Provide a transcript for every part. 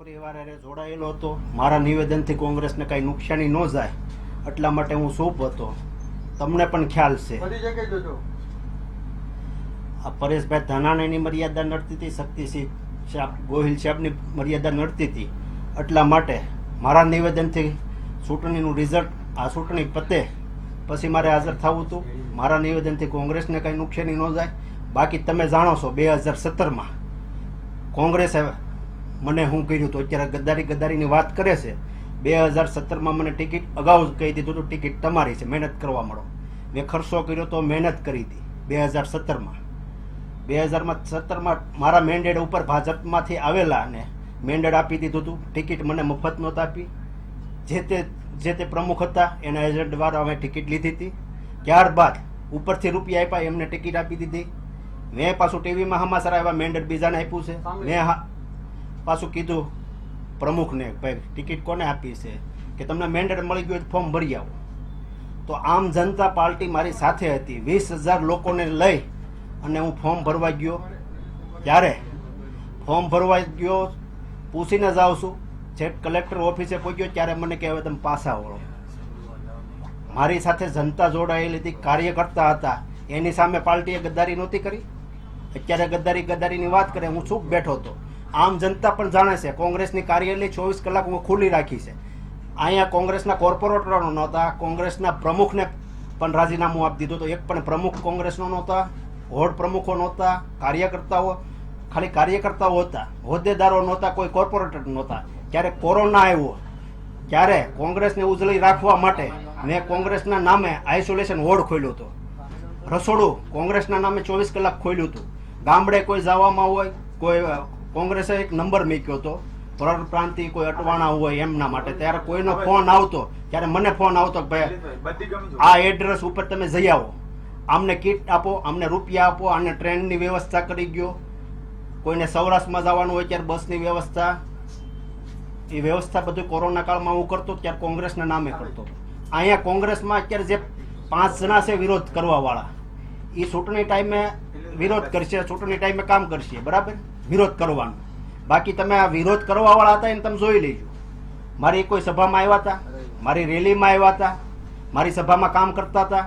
પરિવાર હારે જોડાયેલો હતો. મારા નિવેદનથી કોંગ્રેસને કાંઈ નુકસાની ન જાય એટલા માટે હું ચૂપ હતો. તમને પણ ખ્યાલ છે આ પરેશભાઈ ધાનાણીની મર્યાદા નડતી હતી, શક્તિસિંહ ગોહિલ સાહેબની મર્યાદા નડતી હતી. એટલા માટે મારા નિવેદનથી ચૂંટણીનું રિઝલ્ટ આ ચૂંટણી પતે પછી મારે હાજર થવું હતું. મારા નિવેદનથી કોંગ્રેસને કાંઈ નુકસાની ન જાય. બાકી તમે જાણો છો 2017માં કોંગ્રેસે મને શું કર્યું હતું. અત્યારે ગદ્દારીની વાત કરે છે. 2017માં મને ટિકિટ અગાઉ કહી દીધું હતું ટિકિટ તમારી છે, મહેનત કરવા મળો. મેં ખર્ચો કર્યો તો મહેનત કરી હતી 2017માં. 2017માં મારા મેન્ડેટ ઉપર ભાજપમાંથી આવેલા અને મેન્ડેટ આપી દીધું હતું. ટિકિટ મને મફત નહોતી આપી. જે તે પ્રમુખ હતા એના એજન્ટ દ્વારા અમે ટિકિટ લીધી હતી. ત્યારબાદ ઉપરથી રૂપિયા આપ્યા એમને ટિકિટ આપી દીધી. મેં પાછું ટીવીમાં હમાસર આવ્યા મેન્ડેટ બીજાને આપ્યું છે. મેં પાછું કીધું પ્રમુખને ભાઈ ટિકિટ કોને આપી છે કે તમને મેન્ડેટ મળી ગયું ફોર્મ ભરી આવો. તો આમ જનતા પાર્ટી મારી સાથે હતી. 20,000 લોકોને લઈ અને હું ફોર્મ ભરવા ગયો. ત્યારે ફોર્મ ભરવા ગયો પૂછીને જાઉં છું. છેક કલેક્ટર ઓફિસે પહોંચ્યો ત્યારે મને કહેવાય તમે પાછા વળો. મારી સાથે જનતા જોડાયેલી હતી, કાર્યકર્તા હતા. એની સામે પાર્ટીએ ગદ્દારી નહોતી કરી. અત્યારે ગદ્દારીની વાત કરે હું ચૂપ બેઠો હતો. આમ જનતા પણ જાણે છે કોંગ્રેસની કાર્યાલય 24 કલાક હું ખુલ્લી રાખી છે. અહીંયા કોંગ્રેસના કોર્પોરેટરો નહોતા, કોંગ્રેસના પ્રમુખને પણ રાજીનામું આપી દીધું હતું. એક પણ પ્રમુખ કોંગ્રેસનો નહોતા, વોર્ડ પ્રમુખો નહોતા, કાર્યકર્તાઓ ખાલી કાર્યકર્તાઓ હતા, હોદ્દેદારો નહોતા, કોઈ કોર્પોરેટર નહોતા. જ્યારે કોરોના આવ્યો ત્યારે કોંગ્રેસને ઉજળી રાખવા માટે મેં કોંગ્રેસના નામે આઇસોલેશન વોર્ડ ખોલ્યો હતો. રસોડું કોંગ્રેસના નામે 24 કલાક ખોલ્યું હતું. ગામડે કોઈ જવામાં હોય, કોઈ કોંગ્રેસે એક નંબર મૂક્યો હતો પરપ્રાંતિ કોઈ અટવાણા હોય એમના માટે. ત્યારે કોઈનો ફોન આવતો ત્યારે મને ફોન આવતો કે ભાઈ આ એડ્રેસ ઉપર તમે જઈ આવો, આમને કીટ આપો, આમને રૂપિયા આપો, આને ટ્રેનની વ્યવસ્થા કરી ગયો. કોઈને સૌરાષ્ટ્રમાં જવાનું હોય ત્યારે બસની વ્યવસ્થા, એ વ્યવસ્થા બધું કોરોના કાળમાં હું કરતો ત્યારે કોંગ્રેસના નામે કરતો. અહીંયા કોંગ્રેસમાં અત્યારે જે 5 જણા છે વિરોધ કરવા વાળા, એ ચૂંટણી ટાઈમે વિરોધ કરશે, ચૂંટણી ટાઈમે કામ કરશે, બરાબર વિરોધ કરવાનો. બાકી તમે આ વિરોધ કરવા વાળા હતા એને તમે જોઈ લેજો. મારી કોઈ સભામાં આવ્યા હતા, મારી રેલીમાં આવ્યા હતા, મારી સભામાં કામ કરતા હતા,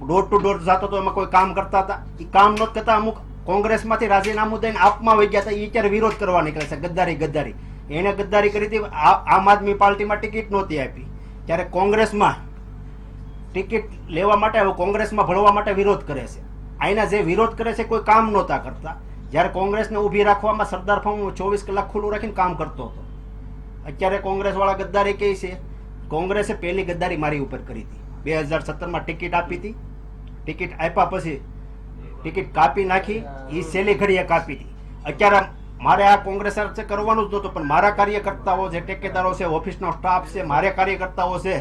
ડોર ટુ ડોર જતો હતો એમાં કોઈ કામ કરતા હતા. એ કામ નહોતા કરતા. અમુક કોંગ્રેસમાંથી રાજીનામું દઈને આપમાં વહી ગયા હતા. એ અત્યારે વિરોધ કરવા નીકળે છે. ગદ્દારી એને ગદ્દારી કરી હતી. આમ આદમી પાર્ટીમાં ટિકિટ નહોતી આપી ત્યારે કોંગ્રેસમાં ટિકિટ લેવા માટે હવે કોંગ્રેસમાં ભળવા માટે વિરોધ કરે છે. અહીંના જે વિરોધ કરે છે કોઈ કામ નહોતા કરતા. જ્યારે કોંગ્રેસને ઊભી રાખવામાં સરદાર ફાર્મ 24 કલાક ખુલ્લું રાખીને કામ કરતો હતો. અત્યારે કોંગ્રેસ વાળા ગદ્દારી કહે છે. કોંગ્રેસે પહેલી ગદ્દારી મારી ઉપર કરી હતી. 2017માં ટિકિટ આપી હતી. ટિકિટ આપ્યા પછી ટિકિટ કાપી નાખી. એ છેલ્લી ઘડીએ કાપી હતી. અત્યારે મારે આ કોંગ્રેસ કરવાનું જ નહોતું, પણ મારા કાર્યકર્તાઓ જે ટેકેદારો છે, ઓફિસનો સ્ટાફ છે, મારે કાર્યકર્તાઓ છે,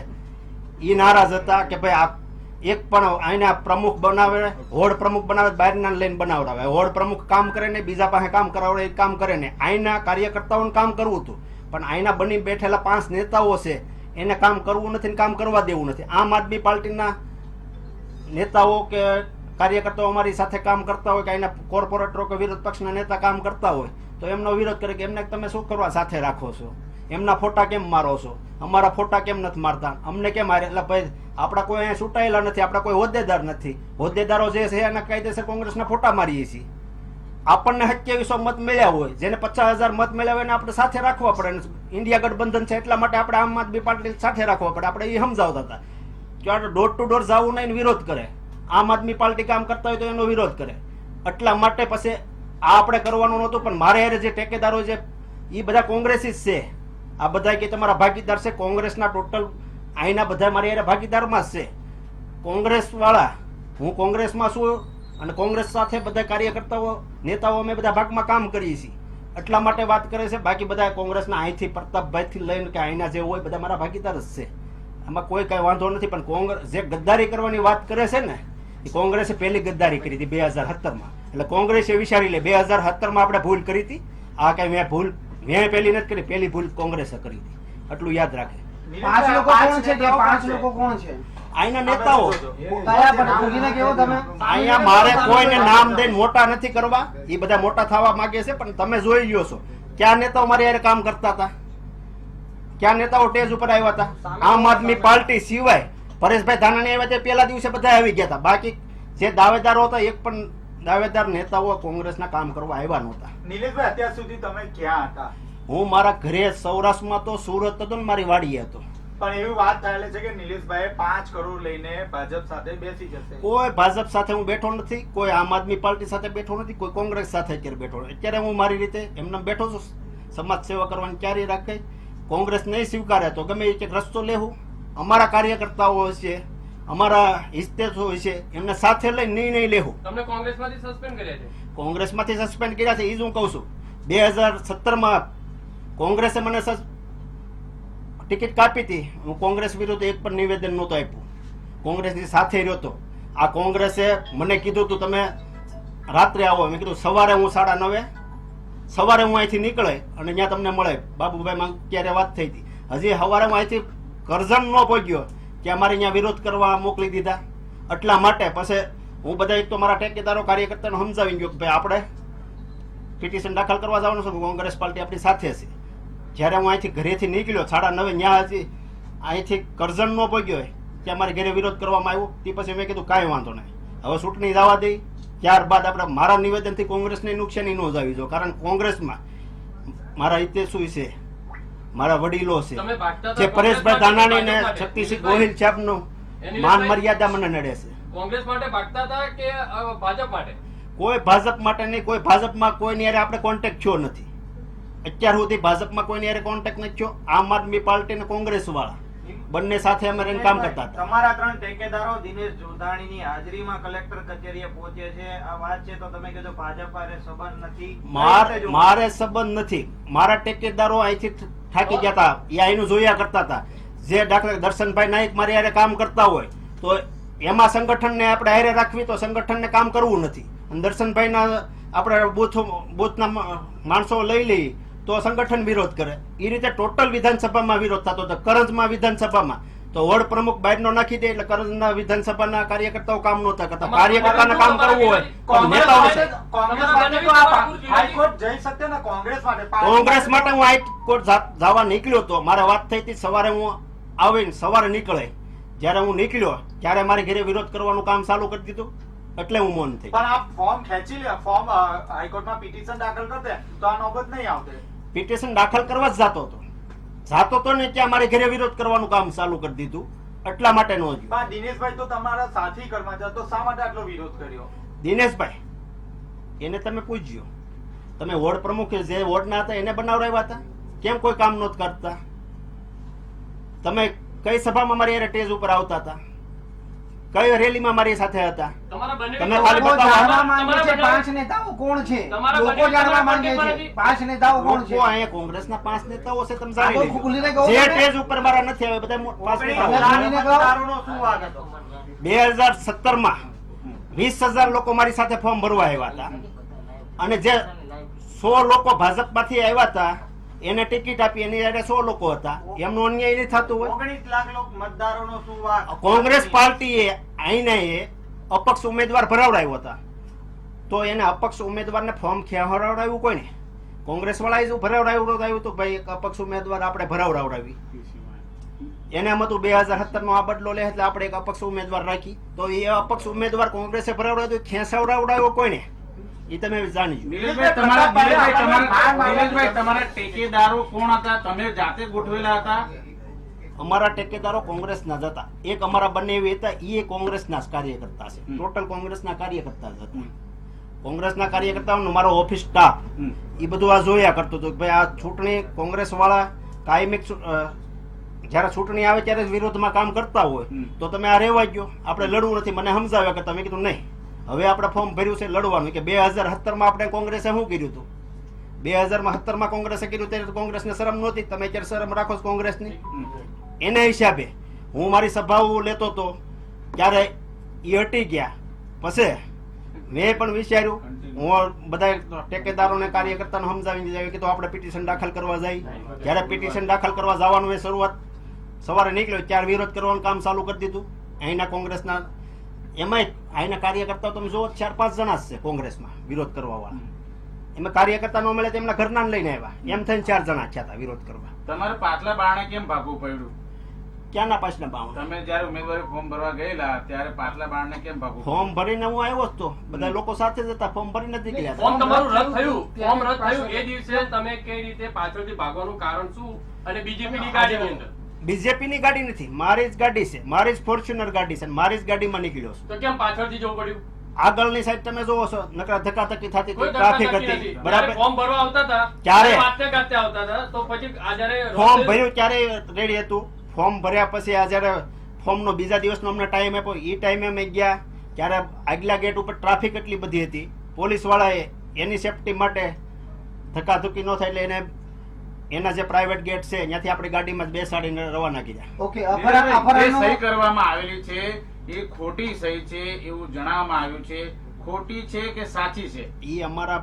એ નારાજ હતા કે ભાઈ આ એક પણ અહીંના પ્રમુખ બનાવે, વોર્ડ પ્રમુખ બનાવે, બહારના લઈને બનાવડાવે. વોર્ડ પ્રમુખ કામ કરે ને બીજા પાસે કામ કરાવડે, એ કામ કરે ને. અહીંના કાર્યકર્તાઓને કામ કરવું હતું, પણ અહીંના બની બેઠેલા 5 નેતાઓ છે એને કામ કરવું નથી, કામ કરવા દેવું નથી. આમ આદમી પાર્ટીના નેતાઓ કે કાર્યકર્તાઓ અમારી સાથે કામ કરતા હોય કે અહીંના કોર્પોરેટરો કે વિરોધ પક્ષના નેતા કામ કરતા હોય તો એમનો વિરોધ કરે કે એમને તમે શું કરવા સાથે રાખો છો, એમના ફોટા કેમ મારો છો, અમારા ફોટા કેમ નથી મારતા, અમને કેમ મારે. એટલે ભાઈ આપણા કોઈ અહીંયા છૂટાયેલા નથી, આપણા કોઈ હોદ્દેદાર નથી. હોદ્દેદારો જે છે એના કાયદેસર કોંગ્રેસના ફોટા મારીએ છીએ. આપણને 2700 મત મળ્યા હોય, જેને 50,000 મત મળ્યા હોય એને આપણે સાથે રાખવા પડે. ઇન્ડિયા ગઠબંધન છે એટલા માટે આપણે આમ આદમી પાર્ટી સાથે રાખવા પડે. આપણે એ સમજાવતા હતા કે ડોર ટુ ડોર જવું નહીં, વિરોધ કરે. આમ આદમી પાર્ટી કામ કરતા હોય તો એનો વિરોધ કરે. એટલા માટે પછી આ આપણે કરવાનું નહોતું. પણ મારે જે ટેકેદારો છે એ બધા કોંગ્રેસી જ છે. આ બધા કે તમારા ભાગીદાર છે કોંગ્રેસના. ટોટલ અહીંના બધા મારી યારે ભાગીદારમાં જ છે કોંગ્રેસ વાળા. હું કોંગ્રેસમાં છું અને કોંગ્રેસ સાથે બધા કાર્યકર્તાઓ નેતાઓ અમે બધા ભાગમાં કામ કરીએ છીએ. એટલા માટે વાત કરે છે. બાકી બધા કોંગ્રેસના અહીંથી પ્રતાપભાઈથી લઈને કે અહીંના જે હોય બધા મારા ભાગીદાર જ છે. આમાં કોઈ કાંઈ વાંધો નથી. પણ કોંગ્રેસ જે ગદ્દારી કરવાની વાત કરે છે ને, એ કોંગ્રેસે પહેલી ગદ્દારી કરી હતી 2017માં. એટલે કોંગ્રેસે વિચારી લે 2017માં આપણે ભૂલ કરી હતી. આ કઈ મેં પહેલી નથી કરી, પહેલી ભૂલ કોંગ્રેસે કરી હતી. એટલું યાદ રાખે. 5 લોકો કોણ છે? 5 લોકો કોણ છે? અહીંના નેતાઓ. કયા પણ પૂછીને કેવો તમે? અહીંયા મારે કોઈને નામ દઈને મોટા નથી કરવા. એ બધા મોટા થવા માંગે છે પણ તમે જોઈ લ્યો છો ક્યાં નેતાઓ મારી હારે કામ કરતા હતા? ક્યાં નેતાઓ સ્ટેજ ઉપર આવ્યા હતા? આમ આદમી પાર્ટી સિવાય પરેશભાઈ ધાનાણી આવ્યા તે પહેલા દિવસે બધા આવી ગયા હતા. બાકી જે દાવેદારો હતા એક પણ દાવેદાર નેતાઓ કોંગ્રેસના કામ કરવા આવ્યા નહોતા. નિલેશભાઈ અત્યાર સુધી તમે ક્યાં હતા? હું મારા ઘરે સૌરાષ્ટ્રમાં તો સુરત હતો ને મારી વાડીએ હતો. પણ એવી વાત થયેલી છે કે નિલેશભાઈ 5 કરોડ લઈને ભાજપ સાથે બેસી જશે. કોઈ ભાજપ સાથે હું બેઠો નથી, કોઈ આમ આદમી પાર્ટી સાથે બેઠો નથી, કોઈ કોંગ્રેસ સાથે અત્યારે બેઠો નથી. અત્યારે હું મારી રીતે એમને બેઠો છું. સમાજ સેવા કરવાની ક્યારે રાખે. કોંગ્રેસ નહીં સ્વીકારે તો ગમે એ એક રસ્તો લેવું. અમારા કાર્યકર્તાઓ હશે, અમારા હિસ્તેશો હશે, એમને સાથે લઈ નિર્ણય લેવું. તમને કોંગ્રેસમાંથી સસ્પેન્ડ કર્યા છે? કોંગ્રેસમાંથી સસ્પેન્ડ કર્યા છે એ જ હું કહું છું. 2017માં કોંગ્રેસે મને ટિકિટ કાપી હતી. હું કોંગ્રેસ વિરુદ્ધ એક પણ નિવેદન નહોતું આપ્યું. કોંગ્રેસની સાથે રહ્યો હતો. આ કોંગ્રેસે મને કીધું તું તમે રાત્રે આવો. મેં કીધું સવારે હું 9:30 સવારે હું અહીંથી નીકળે અને ત્યાં તમને મળે. બાબુભાઈ માં ક્યારે વાત થઈ હતી. હજી સવારે હું અહીંથી કરજણ ન પહોંચ્યો કે અમારે અહીંયા વિરોધ કરવા મોકલી દીધા. એટલા માટે પછી હું બધા એક તો મારા ટેકેદારો કાર્યકર્તાને સમજાવી ગયો કે ભાઈ આપણે પિટિશન દાખલ કરવા જવાનું છે. કોંગ્રેસ પાર્ટી આપણી સાથે છે. જ્યારે હું અહીંથી ઘરેથી નીકળ્યો 9:30 ત્યાં હજી અહીંથી કરજણ ન પહોંચ્યો હોય કે અમારે ઘરે વિરોધ કરવામાં આવ્યો. તે પછી મેં કીધું કાંઈ વાંધો નહીં, હવે ચૂંટણી જવા દઈ. ત્યારબાદ આપણે મારા નિવેદનથી કોંગ્રેસને નુકસાની ન જાવી જો. કારણ કોંગ્રેસમાં મારા હિતેશુ છે, મારા વડીલો છે, તમે ભાગતા જે હતા પરેશભાઈ કોંગ્રેસ ધાનાણી ને માટે, શક્તિસિંહ નિલેશભાઈ? ગોહિલ સાહેબનું માન મર્યાદા મને નડે છે. કોંગ્રેસ માટે ભાગતા હતા કે ભાજપ માટે? કોઈ ભાજપ માટે નહીં. કોઈ ભાજપમાં કોઈની હારે આપણે કોન્ટેક્ટ થયો નથી. અત્યાર સુધી ભાજપમાં કોઈની હારે કોન્ટેક્ટ નથી થયો. આમ આદમી પાર્ટી અને કોંગ્રેસ વાળા બંને સાથે અમે રહીને કામ કરતા હતા. તમારા 3 ટેકેદારો દિનેશ જોધાણીની હાજરીમાં કલેક્ટર કચેરીએ પહોંચે છે. આ વાત છે તો તમે કીધું ભાજપ હારે સંબંધ નથી. મારે સંબંધ નથી. મારા ટેકેદારો અહીંથી થાકી ગયા હતા. એ અહીંનું જોયા કરતા હતા. જે દાખલા દર્શનભાઈ નાઈક મારી હારે કામ કરતા હોય તો એમાં સંગઠનને આપણે હારે રાખવી તો સંગઠનને કામ કરવું નથી. અને દર્શનભાઈના આપણે બૂથના માણસો લઈ લઈએ તો સંગઠન વિરોધ કરે. એ રીતે ટોટલ વિધાનસભામાં વિરોધ થતો હતો. કરંજમાં વિધાનસભામાં તો વોર્ડ પ્રમુખ બહારનો નાખી દે એટલે કરંજના વિધાનસભાના કાર્યકર્તાઓ કામ નહોતા કરતા. કાર્યકર્તાને કામ કરવું હોય તો નેતાઓ છે. કોંગ્રેસ માટે તો આપ હાઈકોર્ટ જઈ શકતે ને. કોંગ્રેસ માટે કોંગ્રેસ માટે હું હાઈકોર્ટ જવા નીકળ્યો હતો. મારે વાત થઈ હતી સવારે હું આવીને સવારે નીકળે. જ્યારે હું નીકળ્યો ત્યારે મારે ઘરે વિરોધ કરવાનું કામ ચાલુ કરી દીધું. એટલે હું મૌન થઈ. પણ આપ ફોર્મ ખેંચી લે, ફોર્મ હાઈકોર્ટમાં પિટિશન દાખલ કરતે તો આ નોબત નહીં આવતે. પિટિશન દાખલ કરવા જ જાતો હતો ને ત્યાં મારે ઘરે વિરોધ કરવાનું કામ ચાલુ કરી દીધું. એટલા માટે નો હજુ. પણ દિનેશભાઈ તો તમારા સાથી કર્મચારી, તો શા માટે આટલો વિરોધ કર્યો? દિનેશભાઈ એને તમે પૂછ્યો. તમે વોર્ડ પ્રમુખ જે વોર્ડના હતા એને બનાવડાવ્યા હતા? કેમ કોઈ કામ નહોત કરતા? તમે કઈ સભામાં મારી હારે સ્ટેજ ઉપર આવતા હતા? કઈ રેલીમાં મારી સાથે હતા? તમારા બંને તમે ખાલી લોકો બતાવો. જાણવા માંગે છે 5 નેતાઓ કોણ છે. લોકો જાણવા માંગે છે 5 નેતાઓ કોણ છે. લોકો અહીંયા કોંગ્રેસના 5 નેતાઓ છે. તમે જાણી આગળ ખુલીને લેજો. કહો જે તમે. સ્ટેજ ઉપર મારા નથી આવે બધા 5 નેતાઓ. મતદારોનો શું વાગ હતો? 2017માં 20,000 લોકો મારી સાથે ફોર્મ ભરવા આવ્યા હતા. અને જે 100 લોકો ભાજપમાંથી આવ્યા હતા એને ટિકિટ આપી. એની હારે 100 લોકો હતા. એમનું અન્યાય નહીં થતું હોય? 19 લાખ લોકો મતદારોનો શું વાગ? કોંગ્રેસ પાર્ટીએ અહીંને અપક્ષ ઉમેદવાર ભરાવડાવ્યો હતા તો એને અપક્ષ ઉમેદવારને ફોર્મ ભરાવડાવ્યું કોઈને? કોંગ્રેસ વાળાએ શું ભરાવડાવ્યું હતું? ભાઈ એક અપક્ષ ઉમેદવાર આપણે ભરાવડાવી. એને એમ હતું 2017 નો આ બદલો લે એટલે આપણે એક અપક્ષ ઉમેદવાર રાખી. તો એ અપક્ષ ઉમેદવાર કોંગ્રેસે ભરાવડાવ્યો, ખેંચાવડાવડાવ્યો કોઈને? એ તમે જાણીજો. નિલેશભાઈ તમારા ટેકેદારો કોણ હતા? તમે જાતે ગોઠવેલા હતા? અમારા ટેકેદારો કોંગ્રેસના જ હતા. એક અમારા બંને એવી હતા એ કોંગ્રેસના જ કાર્યકર્તા છે. ટોટલ કોંગ્રેસના કાર્યકર્તા જ હતા. કોંગ્રેસના કાર્યકર્તાઓનો મારો ઓફિસ સ્ટાફ એ બધું આ જોયા કરતો હતો કે ભાઈ આ ચૂંટણી કોંગ્રેસ વાળા કાયમિક જયારે ચૂંટણી આવે ત્યારે વિરોધમાં કામ કરતા હોય તો તમે આ રહેવા ગયો. આપણે લડવું નથી. મને સમજાવ્યા કરતા. મેં કીધું નહીં, હવે આપણે ફોર્મ ભર્યું છે લડવાનું. કે 2017માં આપણે કોંગ્રેસે શું કર્યું હતું? 2017માં કોંગ્રેસે કર્યું ત્યારે કોંગ્રેસને શરમ નહોતી. તમે અત્યારે શરમ રાખો છો કોંગ્રેસની? એના હિસાબે હું મારી સભાઓ લેતો હતો ત્યારે એ હટી ગયા. પછી મેં પણ વિચાર્યું, હું બધા ટેકેદારોને કાર્યકર્તાને સમજાવીને કીધું આપણે પિટિશન દાખલ કરવા જાય. જ્યારે પિટિશન દાખલ કરવા જવાનું એ શરૂઆત સવારે નીકળ્યો ત્યારે વિરોધ કરવાનું કામ ચાલુ કરી દીધું. અહીંના કોંગ્રેસના એમાંય અહીંના કાર્યકર્તાઓ તમે જુઓ 4-5 જણા જ છે કોંગ્રેસમાં વિરોધ કરવા વાળા. એમાં કાર્યકર્તા ન મળે તો એમના ઘરના લઈને આવ્યા, એમ થઈને 4 જણા થયા હતા વિરોધ કરવા. તમારે પાછલા બારણે કેમ ભાગવું પડ્યું? ક્યાંના પાછના બાવણ? તમે જયારે ઉમેદવારી ફોર્મ ભરવા ગયેલા ત્યારે પાછલા બારણે કેમ ભાગવું? ફોર્મ ભરીને હું આવ્યો જ તો, બધા લોકો સાથે જ હતા, ફોર્મ ભરીને જ નીકળ્યા ફોર્મ હતા. તમારું રદ થયું, ફોર્મ રદ થયું એ દિવસે તમે કઈ રીતે પાછળથી ભાગવાનું કારણ શું? અને બીજેપીની ગાડીની અંદર બીજેપીની ગાડી નથી, મારી જ ગાડી છે, મારી જ ફોર્ચ્યુનર ગાડી છે, મારી જ ગાડીમાં નીકળ્યો છું. તો કેમ પાછળથી જવું પડ્યું? આગળની સાઈડ તમે જોવો છો, નકરા ધક્કાધક્કી થતી કોઈ હતી, ટ્રાફિક ધક્કાધક્કી હતી, નથી. બરાબર. જ્યારે ફોર્મ ભરવા આવતા હતા ક્યારે? વાતે ગાતે આવતા હતા, તો પછી આ જ્યારે ફોર્મ ભર્યું ત્યારે રેડી હતું. ફોર્મ ભર્યા પછી આ જયારે ફોર્મનો બીજા દિવસનો અમને ટાઈમ આપ્યો, એ ટાઈમે અમે ગયા ત્યારે આગલા ગેટ ઉપર ટ્રાફિક એટલી બધી હતી, પોલીસ વાળાએ એની સેફટી માટે ધક્કાધુક્કી ન થાય એટલે એને એના જે પ્રાઇવેટ ગેટ છે ત્યાંથી આપણી ગાડીમાં જ બેસાડીને રવાના કર્યા. ઓકે, જે અપહરણ સહી કરવામાં આવેલી છે એ ખોટી સહી છે એવું જણાવવામાં આવ્યું છે. ખોટી છે કે સાચી છે? એ અમારા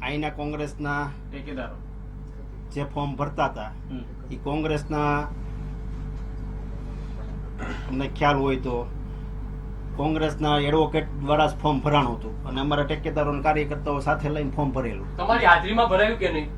અહીંના કોંગ્રેસના ઠેકેદારો જે ફોર્મ ભરતા હતા હમ. એ કોંગ્રેસના, તમને ખ્યાલ હોય તો કોંગ્રેસના એડવોકેટ દ્વારા જ ફોર્મ ભરાણું હતું અને અમારા ઠેકેદારો અને કાર્યકર્તાઓ સાથે લઈને ફોર્મ ભરેલું. તમારી હાજરીમાં ભરાયું કે નહીં?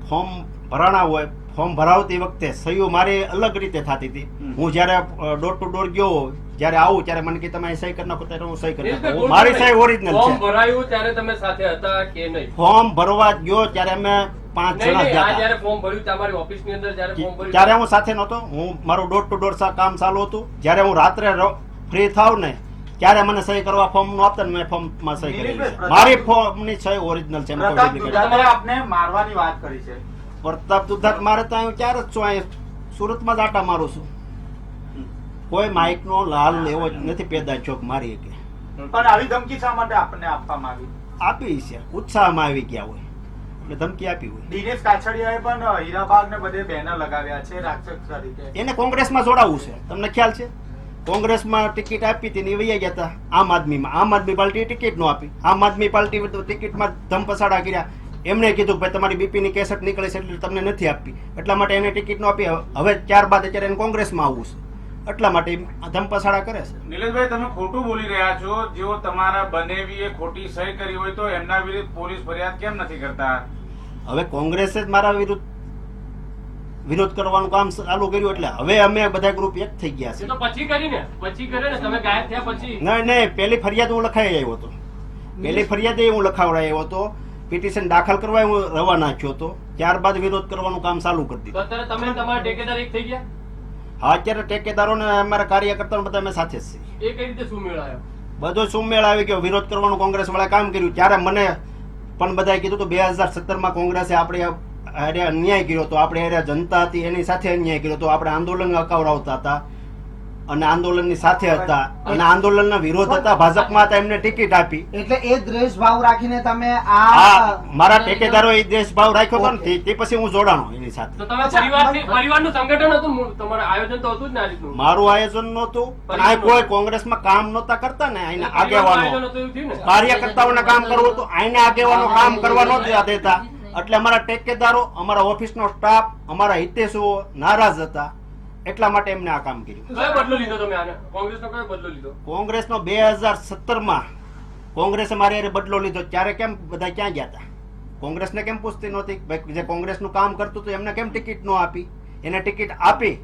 ફોર્મ ભરાણા હોય, ફોર્મ ભરાવતી વખતે સહીઓ મારી અલગ રીતે થતી હતી. હું જયારે ડોર ટુ ડોર ગયો, જયારે આવું ત્યારે મને કે તમે અહીં સહી કરી નાખો, ત્યારે હું સહી કરી નાખું. મારી સહી ઓરિજિનલ ફોર્મ છે. ભરાયું ત્યારે તમે સાથે હતા કે નહીં? ફોર્મ ભરવા ગયો ત્યારે અમે 5 નહીં, જણા નહીં, ગયા આ હતા. જ્યારે ફોર્મ ભર્યું તમારી ઓફિસની અંદર જ્યારે ફોર્મ ભર્યું ત્યારે હું સાથે નહોતો, હું મારું ડોર ટુ ડોર કામ ચાલુ હતું. જયારે હું રાત્રે ફ્રી થાવ ને ત્યારે મને સહી કરવા ફોર્મ નું આપતા ને મેં ફોર્મ માં સહી કરેલી છે. મારી ફોર્મ ની સહી ઓરિજિનલ છે. એમાં કોઈ પ્રતાપ duplicate દુધાતે આપને મારવાની વાત કરી છે. પ્રતાપ દુધાત મારે તો અહીં 4 જ છું, અહીં સુરતમાં જ આટા મારું છું. કોઈ માઇક નો લાલ એવો જ નથી પેદા ચોક મારી કે પણ આવી ધમકી શા માટે આપને આપવામાં આવી? આપી છે, ઉત્સાહમાં આવી ગયા હોય એટલે ધમકી આપી હોય. દિનેશ કાછડિયાએ પણ હીરાબાગ ને બધે બેનર લગાવ્યા છે રાક્ષસ તરીકે. એને કોંગ્રેસમાં જોડાવવું છે, તમને ખ્યાલ છે? કોંગ્રેસમાં ટિકિટ આપી હતી ને વૈયા ગયા હતા આમ આદમીમાં. આમ આદમી પાર્ટી ટિકિટ નો આપી. આમ આદમી પાર્ટી ટિકિટમાં ધમપછાડા કર્યા. એમને કીધું ભાઈ તમારી બીપી ની કેસેટ નીકળે છે એટલે તમને નથી આપી, એટલા માટે એને ટિકિટ નો આપી. હવે ત્યારબાદ અત્યારે એને કોંગ્રેસમાં આવવું છે, એટલા માટે ધમપછાડા કરે છે. નિલેશભાઈ, તમે ખોટું બોલી રહ્યા છો. જેઓ તમારા બનેવીએ ખોટી સહી કરી હોય તો એમના વિરુદ્ધ પોલીસ ફરિયાદ કેમ નથી કરતા? હવે કોંગ્રેસે જ મારા વિરોધ કરવાનું કામ ચાલુ કર્યું એટલે હવે અમે બધા ગ્રુપ એક થઈ ગયા એ છે. તો પછી કરીને પછી કરે ને, તમે ગાયબ થયા પછી. નહીં, પહેલી ફરિયાદ હું લખાઈ આવ્યો હતો. પહેલી ફરિયાદ હું લખાવડાયો હતો. પિટિશન દાખલ કરવા હું રવાના થયો હતો. ત્યારબાદ વિરોધ કરવાનું કામ ચાલુ કરી તો દીધું. અત્યારે તમે ને તમારા ઠેકેદાર એક થઈ ગયા? હા, અત્યારે ઠેકેદારો ને અમારા કાર્યકર્તાઓ બધા અમે સાથે જ છીએ. એ કઈ રીતે શું મેળાયો? બધો સુમેળ આવી ગયો. વિરોધ કરવાનું કોંગ્રેસ વાળા કામ કર્યું. ત્યારે મને પણ બધાએ કીધું તો 2017માં કોંગ્રેસે આપણે હારે અન્યાય કર્યો હતો, આપણે હારે જનતા હતી એની સાથે અન્યાય કર્યો હતો. આપણે આંદોલન અકાવડાવતા હતા અને આંદોલનની સાથે હતા અને આંદોલનના વિરોધ હતા, ભાજપમાં હતા, એમને ટિકિટ આપી. એટલે એ દ્વેષ ભાવ રાખીને તમે આ મારા ઠેકેદારો એ દેશભાવ રાખ્યો હતો ને તે પછી હું જોડાણો એની સાથે. તો તમે પરિવારનું સંગઠન હતું, તમારું આયોજન તો હતું જ ને આ રીતનું? મારું આયોજન નહોતું, પણ આ કોઈ કોંગ્રેસમાં કામ નહોતા કરતા ને અહીંના આગેવાનો આયોજન હતું એવું થયું ને? કાર્યકર્તાઓને કામ કરવું હતું, અહીંના આગેવાનો કામ કરવા નહોતા દેતા. એટલે અમારા ઠેકેદારો, અમારા ઓફિસનો સ્ટાફ, અમારા હિતેશુઓ નારાજ હતા, એટલા માટે એમને આ કામ કર્યું. કયો બદલો લીધો તમે આને? કોંગ્રેસનો કયો બદલો લીધો? કોંગ્રેસનો 2017માં કોંગ્રેસે મારી હારે બદલો લીધો. ત્યારે કેમ બધા ક્યાં ગયા હતા? કોંગ્રેસને કેમ પૂછતી નહોતી? ભાઈ જે કોંગ્રેસનું કામ કરતું હતું એમને કેમ ટિકિટ નો આપી? એને ટિકિટ આપી,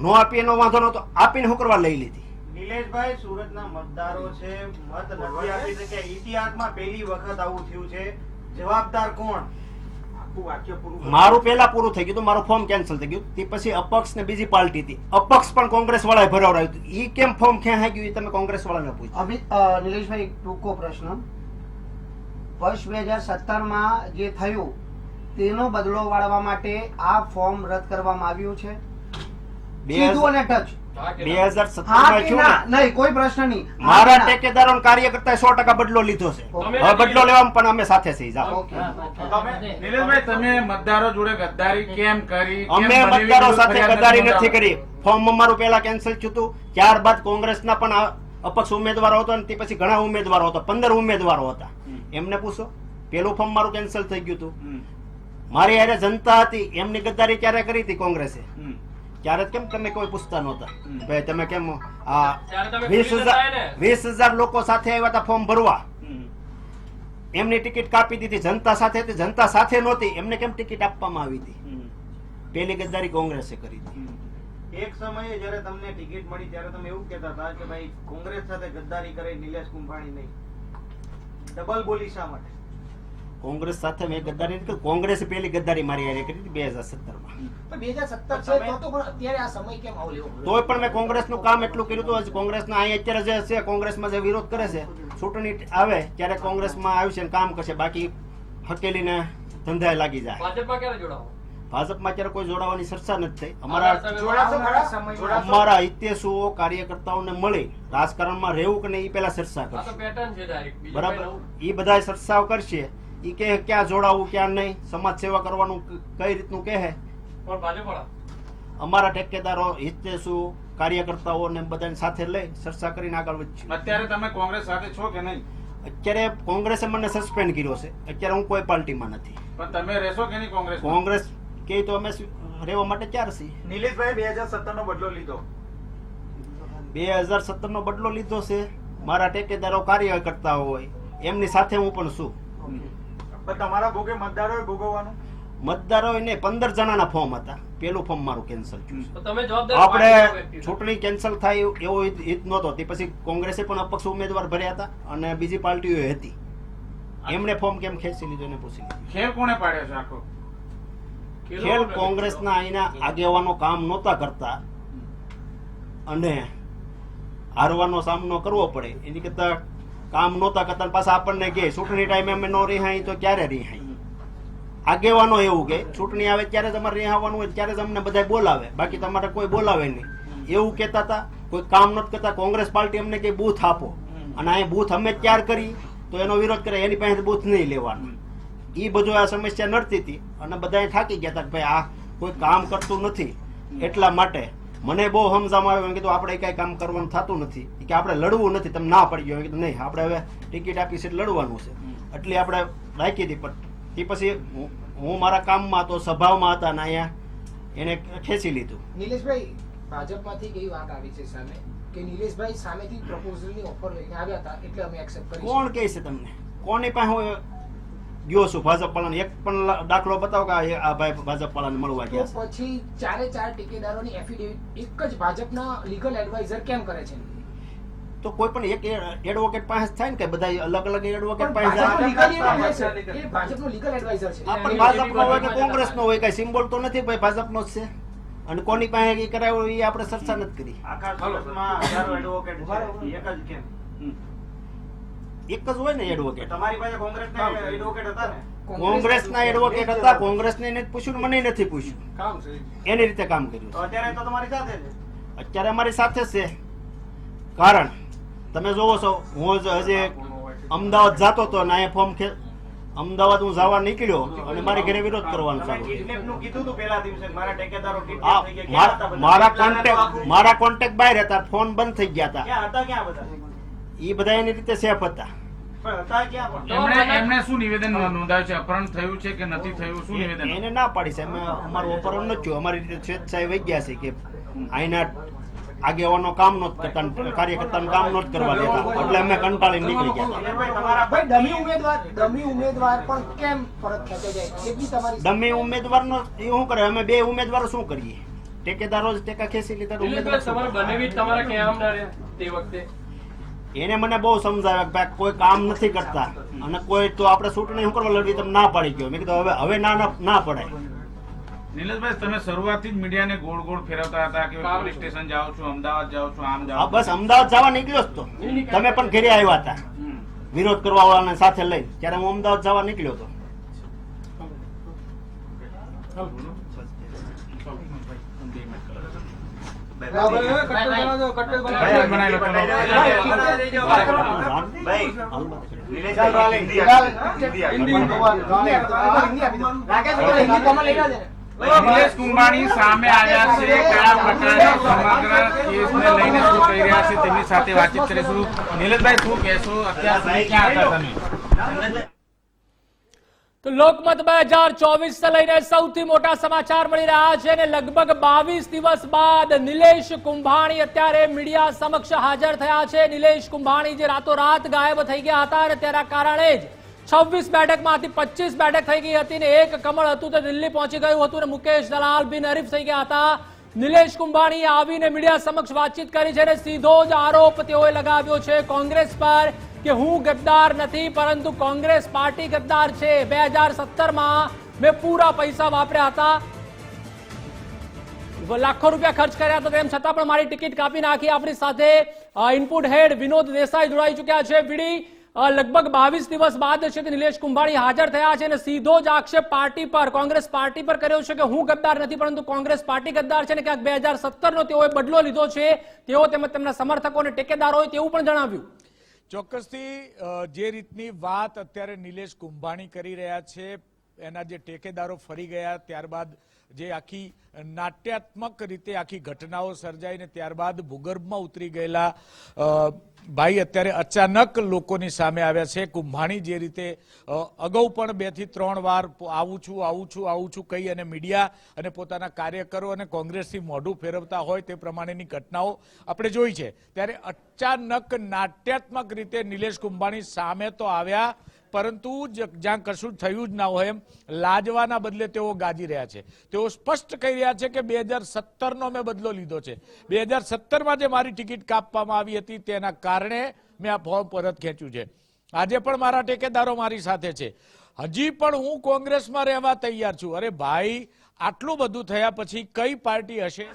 નો આપી એનો વાંધો નહોતો, આપીને શું કરવા લઈ લીધી? નિલેશભાઈ, સુરતના મતદારો છે, મત નથી આપી શક્યા. ઇતિહાસમાં પહેલી વખત આવું થયું છે. જવાબદાર કોણ? આખું વાક્ય પૂરું કરો. મારું પહેલા પૂરું થઈ ગયું, મારું ફોર્મ કેન્સલ થઈ ગયું. તે પછી અપક્ષ ને બીજી પાર્ટી હતી, અપક્ષ પણ કોંગ્રેસ વાળાએ ભરાવડાવ્યું હતું. ઈ કેમ ફોર્મ ખેંચાઈ ગયું એ તમે કોંગ્રેસ વાળાને પૂછો. નિલેશભાઈ, એક ટૂંકો પ્રશ્ન. વર્ષ 2017માં જે થયું તેનો બદલો વાળવા માટે આ ફોર્મ રદ કરવામાં આવ્યું છે, સીધું અને ટચ. હા કે ના? 2017 હા માં કે થયું ના? ને, નહીં, કોઈ પ્રશ્ન નહીં. હા મારા કે ના? ટેકેદારો અને કાર્યકર્તાએ 100% બદલો લીધો છે. ઓકે. હવે બદલો લેવામાં પણ અમે સાથે છીએ. જાઓ. ઓકે. તમે નિલેશભાઈ, તમે મતદારો જોડે ગદ્દારી કેમ કરી? કેમ અમે બનેવી મતદારો વિરુદ્ધ સાથે ફરિયાદ ગદ્દારી નથી નોંધાવી? કરી. ફોર્મ અમારું પહેલા કેન્સલ થયું હતું, ત્યારબાદ કોંગ્રેસના પણ અપક્ષ ઉમેદવારો હતો અને તે પછી ઘણા ઉમેદવારો હતા, 15 ઉમેદવારો હતા. એમને પૂછો, પેલું ફોર્મ મારું કેન્સલ થઈ ગયું હતું. હમ. મારી હારે જનતા હતી, એમની ગદ્દારી ક્યારે કરી હતી કોંગ્રેસે? હમ. ત્યારે કેમ તમે કોઈ પૂછતા નહોતા? હમ. ભાઈ તમે કેમ આ ત્યારે તમે 20,000 થાય ને? 20,000 લોકો સાથે આવ્યા હતા ફોર્મ ભરવા. હમ. એમની ટિકિટ કાપી દીધી, જનતા સાથે હતી, જનતા સાથે નહોતી, એમને કેમ ટિકિટ આપવામાં આવી હતી? પહેલી ગદ્દારી કોંગ્રેસે કરી હતી. એક સમયે જ્યારે તમને ટિકિટ મળી ત્યારે તમે એવું કહેતા હતા કે ભાઈ કોંગ્રેસ સાથે ગદ્દારી કરે નિલેશ કુંભાણી નહીં. ડબલ બોલી શા માટે? કોંગ્રેસ સાથે મેં ગદ્દારી નથી કરી. કોંગ્રેસે પહેલી ગદ્દારી મારી હારે કરી હતી 2017માં. પણ 2017 છે તો પણ અત્યારે આ સમય કેમ આવો લેવો? તોય પણ મેં કોંગ્રેસનું કામ એટલું કર્યું હતું. હજી કોંગ્રેસના અહીં અત્યારે જે છે, કોંગ્રેસમાં જે વિરોધ કરે છે, ચૂંટણી આવે ત્યારે કોંગ્રેસમાં આવશે ને કામ કરશે, બાકી હકેલીને ધંધાએ લાગી જાય. ભાજપમાં ક્યારે જોડાવો? ભાજપમાં અત્યારે કોઈ જોડાવાની ચર્ચા નથી થઈ. અમારા જોડાશો ખરા? અમારા હિતેશુઓ કાર્યકર્તાઓને મળી રાજકારણમાં રહેવું કે નહીં એ પેલા ચર્ચા આ તો કરશે, પેટર્ન છે direct. બીજું બરાબર? કંઈ નવું? એ બધા ચર્ચાઓ કરશે. એ કે ક્યાં જોડાવું ક્યાં નહીં, સમાજ સેવા કરવાનું કઈ રીતનું કહે. પણ ભાજપવાળા? અમારા ટેકેદારો હિતેશુ કાર્યકર્તાઓ ને બધાને સાથે લઈ ચર્ચા કરીને આગળ વધશું. અત્યારે તમે કોંગ્રેસ સાથે છો કે નહીં? અત્યારે કોંગ્રેસે મને સસ્પેન્ડ કર્યો છે. અત્યારે હું કોઈ પાર્ટીમાં નથી. પણ તમે રહેશો કે નહીં કોંગ્રેસ? કોંગ્રેસ કે તો અમે રહેવા માટે તૈયાર છીએ. નિલેશભાઈ 2017 નો બદલો લીધો. 2017 નો બદલો લીધો છે. મારા ટેકેદારો કાર્યકર્તાઓ હોય એમની સાથે હું પણ છું. પણ તમારા ભોગે મતદારોએ ભોગવવાનું. મતદારો ને 15 જણાના ફોર્મ હતા. પેલું ફોર્મ મારું કેન્સલ થયું છે. તો તમે જવાબદાર પાર્ટીના આપણે વ્યક્તિ છો. ચૂંટણી કેન્સલ થાય એવો હિત નહોતો. તે પછી કોંગ્રેસે પણ અપક્ષ ઉમેદવાર ભર્યા હતા અને બીજી પાર્ટીઓ હતી. એમણે ફોર્મ કેમ ખેંચી લીધું એને પૂછી લીધું. ખેલ કોણે પાડ્યો છે આખો? ખેલ કોંગ્રેસના અહીંના આગેવાનો કામ નહોતા કરતા અને હારવાનો સામનો કરવો પડે એની કરતા કામ નહોતા કરતા. પાછા આપણને કહે ચૂંટણી ટાઈમે અમે નો રિહાઈ તો ક્યારે રિહાઈ? આગેવાનો એવું કે ચૂંટણી આવે ત્યારે તમારે રિહાવાનું હોય ત્યારે જ અમને બધા બોલાવે, બાકી તમારે કોઈ બોલાવે નહીં એવું કહેતા હતા. કોઈ કામ નથી કરતા. કોંગ્રેસ પાર્ટી અમને કે બૂથ આપો અને અહીં બૂથ અમે તૈયાર કરી તો એનો વિરોધ કરે, એની પાસે બૂથ નહીં લેવાનું. એ બધું આ સમસ્યા નડતી હતી અને બધા થાકી ગયા હતા કે ભાઈ આ કોઈ કામ કરતું નથી. એટલા માટે મને બહુ સમજાવવામાં આવ્યું. કીધું આપણે કઈ કામ કરવાનું થતું નથી, કે આપણે લડવું નથી. તમે ના પડી ગયો. કીધું નહીં, આપણે હવે ટિકિટ આપી છે લડવાનું છે. એટલે આપણે રાખી હતી. પણ તે પછી હું મારા કામમાં હતો, સભામાં હતા ને અહીંયા એને ખેંચી લીધું. નિલેશભાઈ, ભાજપમાંથી કેવી વાત આવી છે સામે કે નિલેશભાઈ સામેથી પ્રપોઝલની ઓફર લઈને આવ્યા હતા એટલે અમે એક્સેપ્ટ કરી. કોણ કહે છે તમને? કોની પાસે હું ગયો છું ભાજપ વાળાને? એક પણ દાખલો બતાવો કે આ ભાઈ ભાજપ વાળાને મળવા ગયા છે. તો પછી ચારે ચાર ટેકેદારોની એફિડેવિટ એક જ ભાજપના લીગલ એડવાઇઝર કેમ કરે છે? તો કોઈ પણ એક એડવોકેટ પાસે થાય ને કે બધા અલગ અલગ એડવોકેટ પણ પાસે જાય. ભાજપનો legal advisor છે. એ ભાજપનો લીગલ એડવાઇઝર છે. આ પણ ભાજપનો હોય કે કોંગ્રેસનો હોય, કઈ સિમ્બોલ તો નથી ભાઈ, ભાજપનો જ છે. અને કોની પાસે એ કરાવ્યો એ આપણે ચર્ચા નથી કરી. આખા સુરતમાં હજારો એડવોકેટ છે, એક જ કેમ? એક જ હોય ને એડવોકેટ. તમારી પાસે કોંગ્રેસના એડવોકેટ હતા ને? કોંગ્રેસના એડવોકેટ હતા. કોંગ્રેસને નથી પૂછ્યું, મને નથી પૂછ્યું. કામ છે. એની રીતે કામ કર્યું તો અત્યારે તો તમારી સાથે છે. છે. અત્યારે અમારી સાથે છે. કારણ તમે જોવો છો, હું હજી અમદાવાદ જતો હતો ને અહીંયા ફોર્મ અમદાવાદ હું જવા નીકળ્યો અને મારી ઘરે વિરોધ કરવાનું તમે ચાલુ કર્યું. કિડનેપનું કીધું હતું પહેલા દિવસે, મારા ટેકેદારો kidnap આ થઈ ગયા. ક્યાં હતા બધા? મારા કોન્ટેક્ટ બહાર હતા, ફોન બંધ થઈ ગયા હતા. ક્યાં હતા? ક્યાં બધા? એ બધા એની રીતે સેફ હતા. પણ હતા ક્યાં પણ? એમણે શું નિવેદન નોંધાવ્યું છે? અપહરણ થયું છે કે નથી થયું? શું નિવેદન? એને ના પાડી છે. અમે અમારું ઓપરેશન નથી થયું. અમારી રીતે સ્વેચ્છાએ વહી ગયા છે કે અહીંના આગેવાનો કામ નહોત કરતા, કાર્યકર્તાનું કામ નહોત કરવા દેતા, એટલે અમે કંટાળીને નીકળી ગયા. નિલેશભાઈ, તમારા ભાઈ ડમી ઉમેદવાર પણ કેમ પરત ખેંચાઈ જાય? એ બી તમારી ડમી ઉમેદવારનો એ શું કરે? અમે બે ઉમેદવારો શું કરીએ? ટેકેદારો જ ટેકા ખેંચી લીધા. તો ઉમેદવાર નિલેશભાઈ, શું તમારે કરે? બનેવી તમારા ક્યાં આમ ના રહ્યા તે વખતે? એને મને બહુ સમજાવ્યા કે ભાઈ કોઈ કામ નથી કરતા અને કોઈ તો આપણે ચૂંટણી શું કરવા લડવી, તમે ના પાડી ગયો. મેં કીધું હવે ના પડાય. નિલેશભાઈ, તમે શરૂઆતથી જ મીડિયાને ગોળ ગોળ ફેરવતા હતા કે પોલીસ સ્ટેશન જાઓ છું, અમદાવાદ જાઓ છું, આમ હા, જાઓ બસ અમદાવાદ જવા નીકળ્યો જ તો. તમે પણ ઘરે આવ્યા હતા વિરોધ કરવા વાળાને સાથે લઈ, ત્યારે હું અમદાવાદ જવા નીકળ્યો હતો. નિલેશ કુંભાણી સામે આવ્યા છે. કયા પ્રકારના સમગ્ર કેસને લઈને શું કહી રહ્યા છે તેમની સાથે વાતચીત કરીશું. નિલેશભાઈ, શું કહેશો? અત્યાર સુધી ક્યાં હતા તમે? તો લોકમત 2024 લઈને સૌથી મોટા સમાચાર મળી રહ્યા છે અને લગભગ 22 દિવસ બાદ નિલેશ કુંભાણી અત્યારે મીડિયા સમક્ષ હાજર થયા છે. નિલેશ કુંભાણી જે રાતોરાત ગાયબ થઈ ગયા હતા અને તેના કારણે જ 26 બેઠકમાંથી 25 બેઠક થઈ ગઈ હતી ને એક કમળ હતું તે દિલ્હી પહોંચી ગયું હતું ને મુકેશ દલાલ બિનહરીફ થઈ ગયા હતા. નિલેશ કુંભાણીએ આવીને મીડિયા સમક્ષ વાતચીત કરી છે અને સીધો જ આરોપ તેઓએ લગાવ્યો છે કોંગ્રેસ પર કે હું ગદ્દાર નથી પરંતુ કોંગ્રેસ પાર્ટી ગદ્દાર છે. 2017માં મેં પૂરા પૈસા વાપર્યા હતા, લાખો રૂપિયા ખર્ચ કર્યા હતા, તેમ છતાં પણ મારી ટિકિટ કાપી નાખી. આપણી સાથે ઇનપુટ હેડ વિનોદ દેસાઈ જોડાઈ ચુક્યા છે. વીડી લગભગ 22 દિવસ બાદ છે તે નિલેશ કુંભાણી હાજર થયા છે અને સીધો જ આક્ષેપ પાર્ટી પર, કોંગ્રેસ પાર્ટી પર કર્યો છે કે હું ગદ્દાર નથી પરંતુ કોંગ્રેસ પાર્ટી ગદ્દાર છે અને ક્યાંક 2017નો તેઓએ બદલો લીધો છે તેઓ તેમજ તેમના સમર્થકો અને ટેકેદારો હોય તેવું પણ જણાવ્યું. ચોક્કસથી જે રીતની વાત અત્યારે નિલેશ કુંભાણી કરી રહ્યા છે, એના જે ટેકેદારો ફરી ગયા ત્યારબાદ જે આખી નાટ્યાત્મક રીતે આખી ઘટનાઓ સર્જાઈ ને ત્યારબાદ ભૂગર્ભમાં ઉતરી ગયેલા ભાઈ અત્યારે અચાનક લોકોની સામે આવ્યા છે. કુંભાણી જે રીતે અગાઉ પણ 2 થી 3 વાર આવું છું કહી અને મીડિયા અને પોતાના કાર્યકરો અને કોંગ્રેસથી મોઢું ફેરવતા હોય તે પ્રમાણેની ઘટનાઓ આપણે જોઈ છે, ત્યારે અચાનક નાટ્યાત્મક રીતે નિલેશ કુંભાણી સામે તો આવ્યા પરંતુ જ્યાં કશું થયું જ ના હોય એમ લાજવાના બદલે તેઓ ગાજી રહ્યા છે. તેઓ સ્પષ્ટ કહી રહ્યા છે કે 2017નો મેં બદલો લીધો છે. 2017માં જે મારી ટિકિટ કાપવામાં આવી હતી તેના કારણે મેં આ ફોર્મ પરત ખેંચ્યું છે. આજે પણ મારા ટેકેદારો મારી સાથે છે. હજી પણ હું કોંગ્રેસમાં રહેવા તૈયાર છું. અરે ભાઈ, આટલું બધું થયા પછી કઈ પાર્ટી હશે?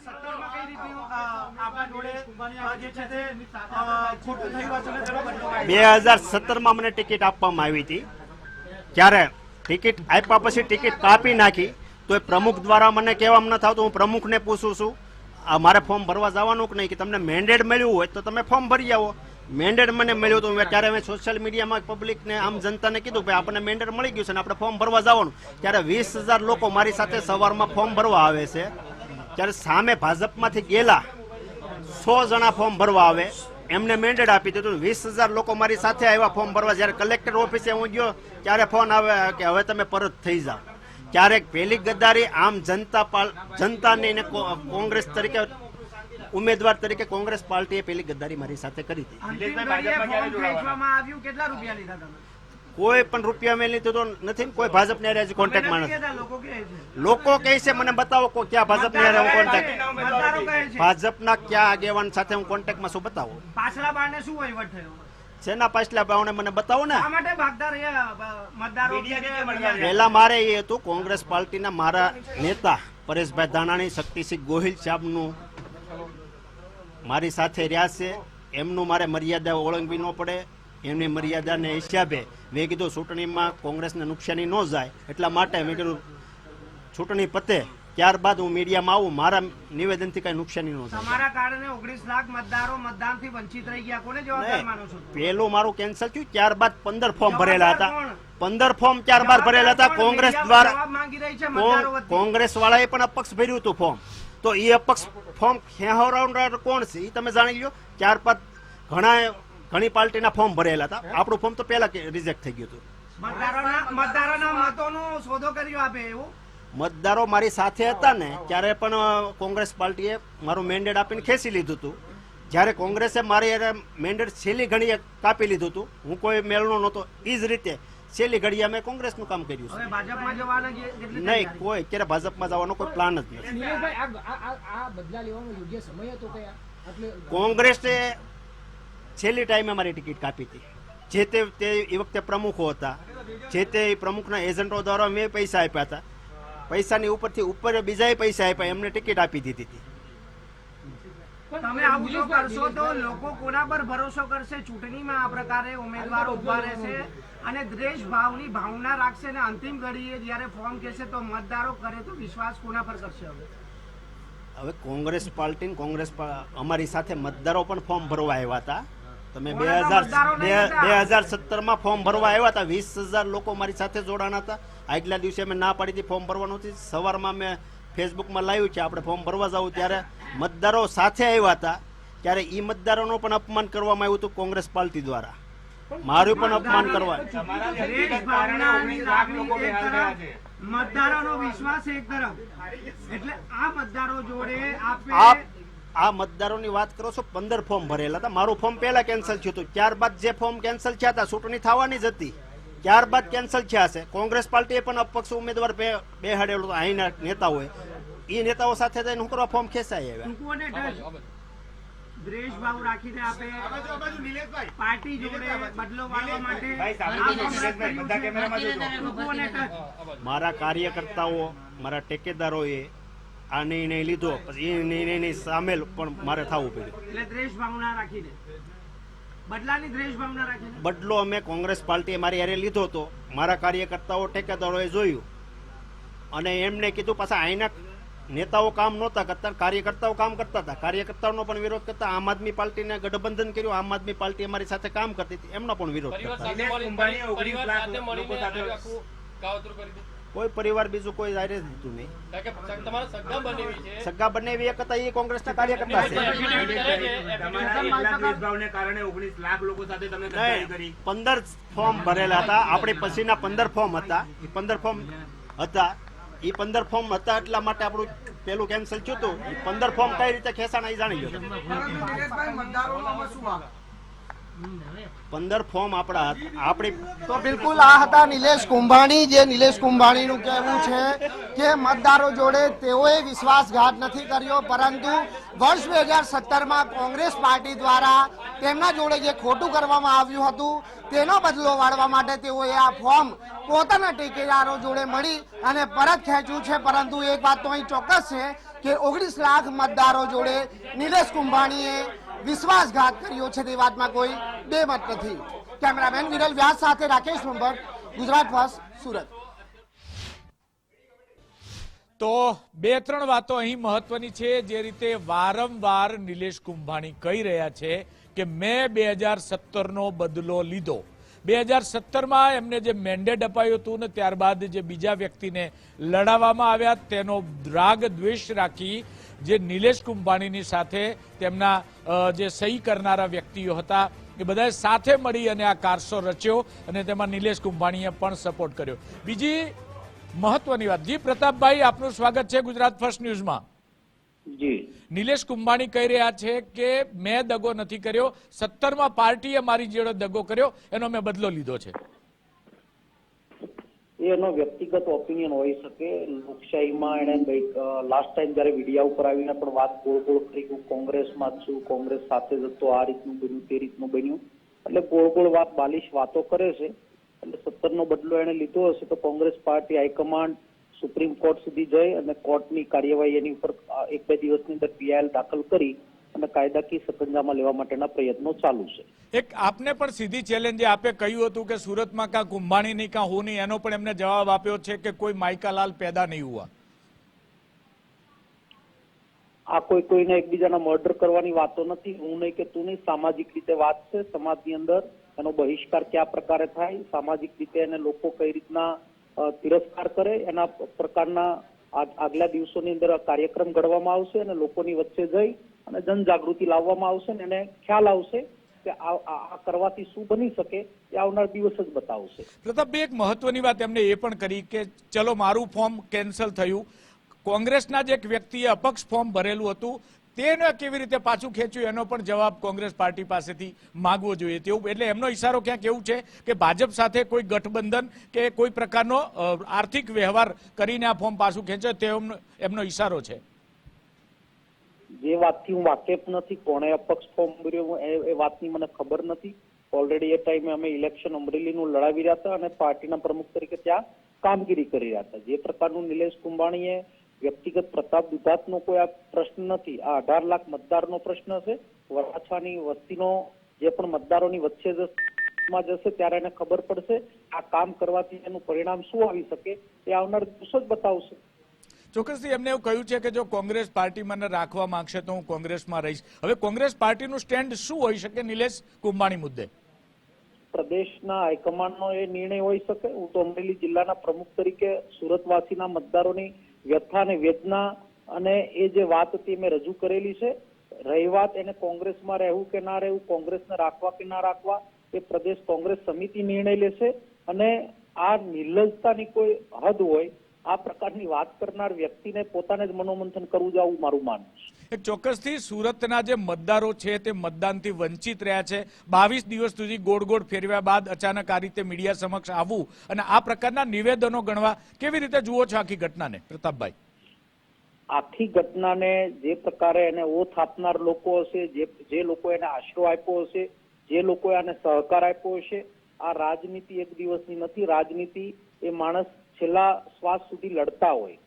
2017માં મને ટિકિટ આપવામાં આવી હતી. ત્યારે ટિકિટ આપ્યા પછી ટિકિટ કાપી નાખી તો એ પ્રમુખ દ્વારા મને કહેવામાં ન થતું. હું પ્રમુખને પૂછું છું આ મારે ફોર્મ ભરવા જવાનું કે નહીં, કે તમને મેન્ડેટ મળ્યું હોય તો તમે ફોર્મ ભરી આવો. મેન્ડેટ મને મળ્યું હતું ત્યારે મેં સોશિયલ મીડિયામાં પબ્લિકને આમ જનતાને કીધું કે આપણને મેન્ડેટ મળી ગયું છે અને આપણે ફોર્મ ભરવા જવાનું. ત્યારે 20,000 લોકો મારી સાથે સવારમાં ફોર્મ ભરવા આવે છે. ત્યારે સામે ભાજપમાંથી ગયેલા 100 જણા ફોર્મ ભરવા આવે, એમને મેન્ડેટ આપી દીધું. 20,000 લોકો મારી સાથે આવ્યા ફોર્મ ભરવા. જ્યારે કલેક્ટર ઓફિસે હું ગયો ત્યારે ફોન આવે કે હવે તમે પરત થઈ જાઓ. ક્યારેક પહેલી ગદ્દારી આમ જનતાની ને કોંગ્રેસ તરીકે ઉમેદવાર તરીકે કોંગ્રેસ પાર્ટીએ પહેલી ગદ્દારી મારી સાથે કરી હતી. કોઈ પણ રૂપિયા મેં લીધો તો નથી ને કોઈ ભાજપને હારે કોન્ટેક્ટમાં નથી. લોકો કહે છે મને બતાવો ક્યાં ભાજપને હારે હું કોન્ટેક્ટ, ભાજપના ક્યાં આગેવાન સાથે હું કોન્ટેક્ટમાં શું બતાવો? પાછલા બારને શું વહીવટ થયો? શેના પાછલા બાવને મને બતાવો ને. પહેલા મારે એ હતું કોંગ્રેસ પાર્ટીના મારા નેતા પરેશભાઈ ધાનાણી, શક્તિસિંહ ગોહિલ સાહેબનું મારી સાથે રહ્યા છે, એમનું મારે મર્યાદા ઓળંગવી ન પડે. એમની મર્યાદાને હિસાબે મેં કીધું ચૂંટણીમાં કોંગ્રેસને નુકસાની ન જાય એટલા માટે મેં કીધું ચૂંટણી પતે ત્યારબાદ હું મીડિયામાં આવું, મારા નિવેદનથી કઈ નુકસાની ન થાય. તમારા કારણે 19 લાખ મતદારો મતદાનથી વંચિત રહી ગયા. કોને જવાબદાર માનો છો? પહેલું મારું કેન્સલ થયું, ત્યારબાદ 15 ફોર્મ ભરેલા હતા. 15 ફોર્મ ત્યારબાદ ભરેલા હતા કોંગ્રેસ દ્વારા. કોંગ્રેસ વાળાએ પણ અપક્ષ ભર્યું હતું ફોર્મ. તો એ અપક્ષ ફોર્મ ખેંચનાર કોણ છે એ તમે જાણી લો. ત્યારબાદ ઘણી પાર્ટીના ફોર્મ ભરેલા હતા. આપણું ફોર્મ તો પહેલા રિજેક્ટ થઈ ગયું હતું. મતદારોના મતોનો સોદો કર્યો આપે એવું? મતદારો મારી સાથે હતા ને ત્યારે પણ કોંગ્રેસ પાર્ટીએ મારું મેન્ડેટ આપીને ખેંચી લીધું હતું. જ્યારે કોંગ્રેસે મારી મેન્ડેટ છેલ્લી ઘડીએ કાપી લીધું હતું, હું કોઈ મેળનો નહોતો, એ જ રીતે છેલ્લી ઘડીએ અમે કોંગ્રેસનું કામ કર્યું છે. ભાજપમાં જવાના નહીં, કોઈ ક્યારે ભાજપમાં જવાનો કોઈ પ્લાન જ નથી. કોંગ્રેસે છેલ્લી ટાઈમે મારી ટિકિટ કાપી હતી. જે તે એ વખતે પ્રમુખો હતા, જે તે પ્રમુખના એજન્ટો દ્વારા મેં પૈસા આપ્યા હતા. પૈસાની ઉપરથી ઉપર બીજાએ પૈસા આપ્યા, એમને ટિકિટ આપી દીધી હતી. તમે આવું જો કરશો તો લોકો કોના પર ભરોસો કરશે? ચૂંટણીમાં આ પ્રકારે ઉમેદવારો ઉભા રહેશે અને દ્વેષ ભાવની ભાવના રાખશે અને અંતિમ ઘડીએ જ્યારે ફોર્મ કહેશે તો મતદારો કરે તો વિશ્વાસ કોના પર કરશે? હવે કોંગ્રેસ પાર્ટી અમારી સાથે મતદારો પણ ફોર્મ ભરવા આવ્યા હતા. તમે 2017માં ફોર્મ ભરવા આવ્યા હતા. 20,000 લોકો મારી સાથે જોડાણા હતા. આગલા દિવસે મેં ના પાડી હતી ફોર્મ ભરવાનું હતી. સવારમાં મેં ફેસબુકમાં લાવ્યું છે આપણે ફોર્મ ભરવા જવું, ત્યારે મતદારો સાથે આવ્યા હતા. ત્યારે એ મતદારોનું પણ અપમાન કરવામાં આવ્યું હતું કોંગ્રેસ પાર્ટી દ્વારા. મારું પણ અપમાન કરવા. મતદારોનો વિશ્વાસ એક તરફ, એટલે આ મતદારો જોડે આ મતદારોની વાત કરો છો. 15 ફોર્મ ભરેલા હતા. મારું ફોર્મ પહેલા કેન્સલ થયું હતું. ત્યારબાદ જે ફોર્મ કેન્સલ થયા હતા ચૂંટણી થવાની જ હતી, ત્યારબાદ કેન્સલ થયા છે. કોંગ્રેસ પાર્ટીએ પણ અપક્ષ ઉમેદવાર બેહાડેલો હતો અહીંના નેતાઓએ. એ નેતાઓ સાથે થઈને હું કરવા ફોર્મ ખેંચાઈ આવ્યા. દ્વેષભાવ રાખીને આપે પાર્ટી જોડે બદલો વાળવા માટે મારા કાર્યકર્તાઓ, મારા ટેકેદારોએ આ નિર્ણય લીધો, પછી એ નિર્ણયની સામેલ પણ મારે થવું પડ્યું. એટલે દ્વેષ ભાવના રાખીને બદલાની દ્વેષ ભાવના રાખીને બદલો અમે કોંગ્રેસ પાર્ટીએ મારી હારે લીધો હતો. મારા કાર્યકર્તાઓ, ટેકેદારોએ જોયું અને એમને કીધું પાછા અહીંના નેતાઓ કામ નહોતા કરતા, કાર્યકર્તાઓ કામ કરતા હતા. કાર્યકર્તાઓનો પણ વિરોધ કરતા. આમ આદમી પાર્ટીને ગઠબંધન કર્યું. આમ આદમી પાર્ટી અમારી સાથે કામ કરતી હતી, એમનો પણ વિરોધ કરતા. કોઈ પરિવાર બીજું કોઈ જાહેર દીધું નહીં. સગા બંને એક હતા, એ કોંગ્રેસના કાર્યકર્તા છે. 15 ફોર્મ ભરેલા હતા. આપણી પછીના 15 ફોર્મ હતા. એ 15 ફોર્મ હતા. એ 15 ફોર્મ હતા એટલા માટે આપણું પેલું કેન્સલ થયું હતું. 15 ફોર્મ કઈ રીતે ખેંચાણા એ જાણી લો. 15 ફોર્મ આપણી તો બિલકુલ આ હતા નિલેશ કુંભાણી. જે નિલેશ કુંભાણીનું કહેવું છે કે મતદારો જોડે તેઓએ વિશ્વાસઘાત નથી કર્યો, પરંતુ વર્ષ 2017માં કોંગ્રેસ પાર્ટી દ્વારા તેમના જોડે જે ખોટું કરવામાં આવ્યું હતું તેનો બદલો વાળવા માટે તેઓએ આ ફોર્મ પોતાના ટેકેદારો જોડે મળી અને પરત ખેંચ્યું છે. પરંતુ એક વાત તો અહીં ચોક્કસ છે કે 19 લાખ મતદારો જોડે નિલેશ કુંભાણીએ વિશ્વાસઘાત કર્યો છે તે વાતમાં કોઈ બેમત નથી. કેમેરામેન વિરલ વ્યાસ સાથે રાકેશ મંબર, ગુજરાત ફર્સ્ટ, સુરત. તો 2-3 વાતો અહીં મહત્વની છે. જે રીતે વારંવાર નિલેશ કુંભાણી કહી રહ્યા છે કે મેં 2017નો બદલો લીધો. 2017માં એમને જે મેન્ડેટ અપાયું હતું ને ત્યારબાદ જે બીજા વ્યક્તિને લડાવવામાં આવ્યા તેનો રાગ દ્વેષ રાખી જે નિલેશ કુંભાણીની સાથે તેમના જે સહી કરનારા વ્યક્તિઓ હતા એ બધાએ સાથે મળી અને આ કારસો રચ્યો અને તેમાં નિલેશ કુંભાણીએ પણ સપોર્ટ કર્યો. બીજી મહત્વની વાત, જી પ્રતાપભાઈ, આપનું સ્વાગત છે ગુજરાત ફર્સ્ટ ન્યૂઝમાં. જી, નિલેશ કુંભાણી કહી રહ્યા છે કે મેં દગો નથી કર્યો, 17માં પાર્ટીએ મારી જોડે દગો કર્યો, એનો મેં બદલો લીધો છે. એનો વ્યક્તિગત ઓપિનિયન હોઈ શકે. લોકશાહીમાં એને લાસ્ટ ટાઈમ જયારે મીડિયા ઉપર આવીને પણ વાત ગોળ ગોળ કરી હું કોંગ્રેસમાં જ છું, કોંગ્રેસ સાથે જ હતો, આ રીતનું બન્યું, તે રીતનું બન્યું, એટલે ગોળ ગોળ વાત, બાલિશ વાતો કરે છે. એટલે 17નો બદલો એને લીધો હશે તો Congress party high command supreme court સુધી જઈ અને કોર્ટની કાર્યવાહી એની ઉપર 1-2 દિવસની અંદર PIL દાખલ કરી અને કાયદાકીય સકંજામાં લેવા માટેના પ્રયત્નો ચાલુ છે. એક આપને પણ સીધી ચેલેન્જ આપે કહ્યું હતું કે સુરતમાં કાં કુંભાણી નહીં કાં હું નહીં, એનો પણ એમને જવાબ આપ્યો છે કે કોઈ માઇકાલાલ પેદા નહીં હુઆ. આ કોઈને એકબીજાના મર્ડર કરવાની વાતો નથી. હું નહીં કે તું નહીં, સામાજિક રીતે વાત છે. સમાજની અંદર એનો બહિષ્કાર કયા પ્રકારે થાય, સામાજિક રીતે એને લોકો કઈ રીતના તિરસ્કાર કરે, એના પ્રકારના આગલા દિવસોની અંદર કાર્યક્રમ ઘડવામાં આવશે અને લોકોની વચ્ચે જઈ અને જનજાગૃતિ લાવવામાં આવશે ને એને ખ્યાલ આવશે કે આ કરવાથી શું બની શકે એ આવનાર દિવસ જ બતાવશે. પ્રતાપભાઈ, એક મહત્વની વાત એમને એ પણ કરી કે ચલો મારું ફોર્મ કેન્સલ થયું, કોંગ્રેસના જ એક વ્યક્તિએ અપક્ષ ફોર્મ ભરેલું હતું તેને કેવી રીતે પાછું ખેંચ્યું એનો પણ જવાબ કોંગ્રેસ પાર્ટી પાસેથી માંગવો જોઈએ તેવું. એટલે એમનો ઈશારો ક્યાંક એવું છે કે ભાજપ સાથે કોઈ ગઠબંધન કે કોઈ પ્રકારનો આર્થિક વ્યવહાર કરીને આ ફોર્મ પાછું ખેંચે તે એમનો ઈશારો છે. જે વાતથી હું વાકેફ નથી, કોણે અપક્ષ ફોર્મ ભર્યું એ વાતની મને ખબર નથી. ઓલરેડી એ ટાઈમે અમે ઇલેક્શન અમરેલીનું લડાવી રહ્યા હતા અને પાર્ટીના પ્રમુખ તરીકે ત્યાં કામગીરી કરી રહ્યા હતા. જે પ્રકારનું નિલેશ કુંભાણીએ વ્યક્તિગત પ્રતાપ દુધાતનો કોઈ આ પ્રશ્ન નથી. આ 18 લાખ મતદારનો પ્રશ્ન છે. વરાછાની વસ્તીનો જે પણ મતદારોની વચ્ચે જશે ત્યારે એને ખબર પડશે આ કામ કરવાથી એનું પરિણામ શું આવી શકે એ આવનાર દિવસો જ બતાવશે. ચોક્કસથી એમને એવું કહ્યું છે કે જો કોંગ્રેસ પાર્ટી મને રાખવા માંગશે તો હું કોંગ્રેસમાં રહીશ. હવે કોંગ્રેસ પાર્ટીનું સ્ટેન્ડ શું હોઈ શકે નિલેશ કુંભાણી મુદ્દે? પ્રદેશના હાઈકમાન્ડનો એ નિર્ણય હોઈ શકે. હું તો અમરેલી જિલ્લાના પ્રમુખ તરીકે સુરતવાસીના મતદારોની વ્યથા અને વેદના અને એ જે વાત હતી મેં રજૂ કરેલી છે. રહી વાત એને કોંગ્રેસમાં રહેવું કે ના રહેવું, કોંગ્રેસને રાખવા કે ના રાખવા, એ પ્રદેશ કોંગ્રેસ સમિતિ નિર્ણય લેશે. અને આ નિર્લજતાની કોઈ હદ હોય આ પ્રકારની વાત કરનાર વ્યક્તિને પોતાને જ મનોમંથન કરવું જ આવું મારું માનવું છે. એક ચોક્કસથી સુરતના જે મતદારો છે તે મતદાનથી વંચિત રહ્યા છે. 22 દિવસ સુધી ગોળ ગોળ ફેરવ્યા બાદ અચાનક આ રીતે મીડિયા સમક્ષ આવવું અને આ પ્રકારના નિવેદનો ગણવા, કેવી રીતે જુઓ છો આખી ઘટનાને, પ્રતાપભાઈ? આખી ઘટનાને જે પ્રકારે એને ઓથ આપનાર લોકો હશે, જે લોકો એને આશરો આપ્યો હશે, જે લોકોએ આને સહકાર આપ્યો હશે, આ રાજનીતિ એક દિવસની નથી. રાજનીતિ એ માણસ છેલ્લા શ્વાસ સુધી લડતા હોય.